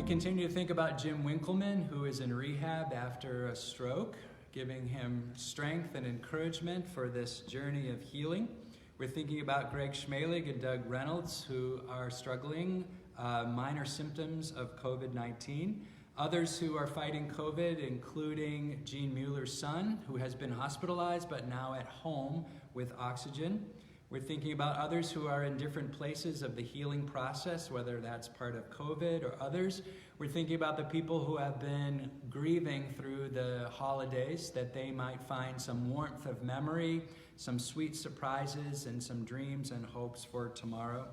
Continue to think about Jim Winkleman, who is in rehab after a stroke, giving him strength and encouragement for this journey of healing. We're thinking about Greg Schmalig and Doug Reynolds, who are struggling minor symptoms of COVID-19. Others who are fighting COVID, including Gene Mueller's son, who has been hospitalized but now at home with oxygen. We're thinking about others who are in different places of the healing process, whether that's part of COVID or others. We're thinking about the people who have been grieving through the holidays, that they might find some warmth of memory, some sweet surprises, and some dreams and hopes for tomorrow.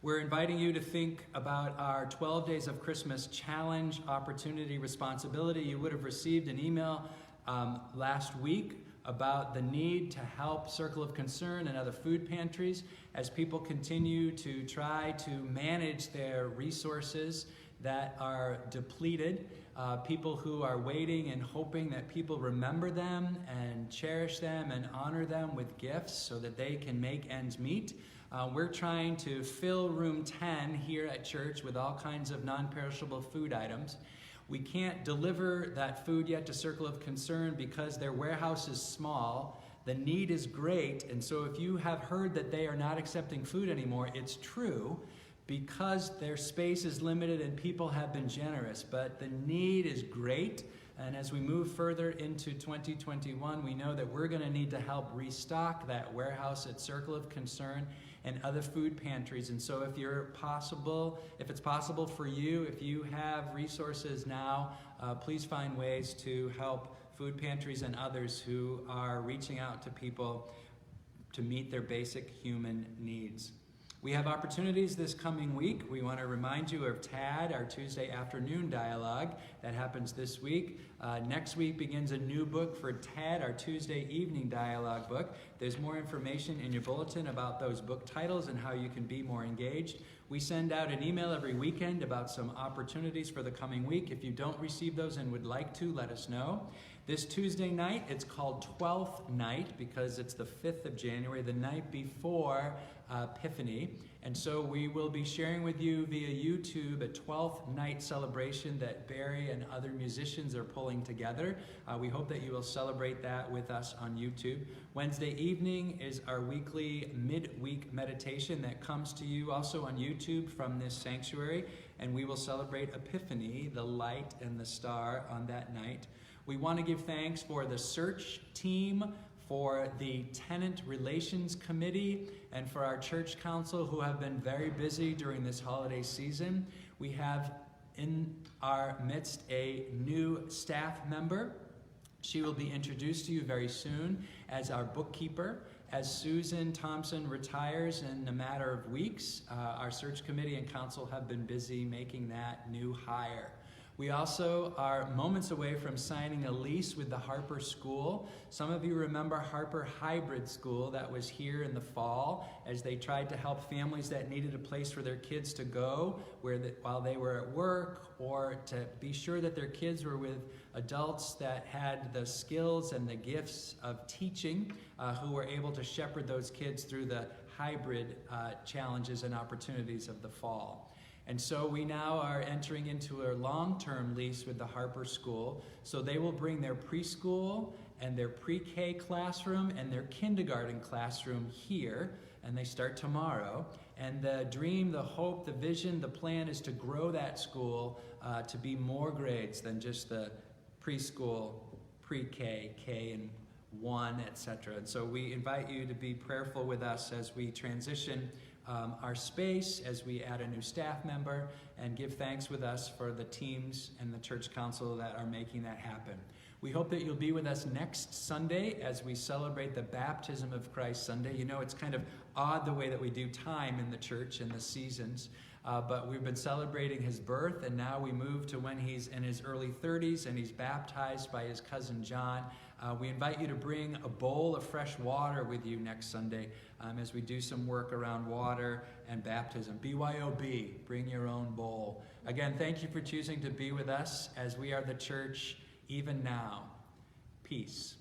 We're inviting you to think about our 12 Days of Christmas challenge, opportunity, responsibility. You would have received an email last week about the need to help Circle of Concern and other food pantries as people continue to try to manage their resources that are depleted, people who are waiting and hoping that people remember them and cherish them and honor them with gifts so that they can make ends meet. We're trying to fill room 10 here at church with all kinds of non-perishable food items. We can't deliver that food yet to Circle of Concern because their warehouse is small. The need is great, and so if you have heard that they are not accepting food anymore, it's true because their space is limited and people have been generous, but the need is great. And as we move further into 2021, we know that we're going to need to help restock that warehouse at Circle of Concern and other food pantries. And so if it's possible for you, if you have resources now, please find ways to help food pantries and others who are reaching out to people to meet their basic human needs. We have opportunities this coming week. We want to remind you of TAD, our Tuesday afternoon dialogue that happens this week. Next week begins a new book for TAD, our Tuesday evening dialogue book. There's more information in your bulletin about those book titles and how you can be more engaged. We send out an email every weekend about some opportunities for the coming week. If you don't receive those and would like to, let us know. This Tuesday night, it's called 12th Night because it's the 5th of January, the night before Epiphany. And so we will be sharing with you via YouTube a 12th night celebration that Barry and other musicians are pulling together. We hope that you will celebrate that with us on YouTube. Wednesday evening is our weekly midweek meditation that comes to you also on YouTube from this sanctuary. And we will celebrate Epiphany, the light and the star, on that night. We want to give thanks for the search team, for the Tenant Relations Committee, and for our church council who have been very busy during this holiday season. We have in our midst a new staff member. She will be introduced to you very soon as our bookkeeper. As Susan Thompson retires in a matter of weeks, our search committee and council have been busy making that new hire. We also are moments away from signing a lease with the Harper School. Some of you remember Harper Hybrid School that was here in the fall as they tried to help families that needed a place for their kids to go while they were at work, or to be sure that their kids were with adults that had the skills and the gifts of teaching, who were able to shepherd those kids through the hybrid challenges and opportunities of the fall. And so we now are entering into a long-term lease with the Harper School. So they will bring their preschool and their pre-K classroom and their kindergarten classroom here, and they start tomorrow. And the dream, the hope, the vision, the plan is to grow that school to be more grades than just the preschool, pre-K, K and 1, etc. And so we invite you to be prayerful with us as we transition our space as we add a new staff member, and give thanks with us for the teams and the church council that are making that happen. We hope that you'll be with us next Sunday as we celebrate the Baptism of Christ Sunday. You know, it's kind of odd the way that we do time in the church and the seasons, but we've been celebrating his birth, and now we move to when he's in his early 30s and he's baptized by his cousin John. We invite you to bring a bowl of fresh water with you next Sunday as we do some work around water and baptism. BYOB, bring your own bowl. Again, thank you for choosing to be with us as we are the church even now. Peace.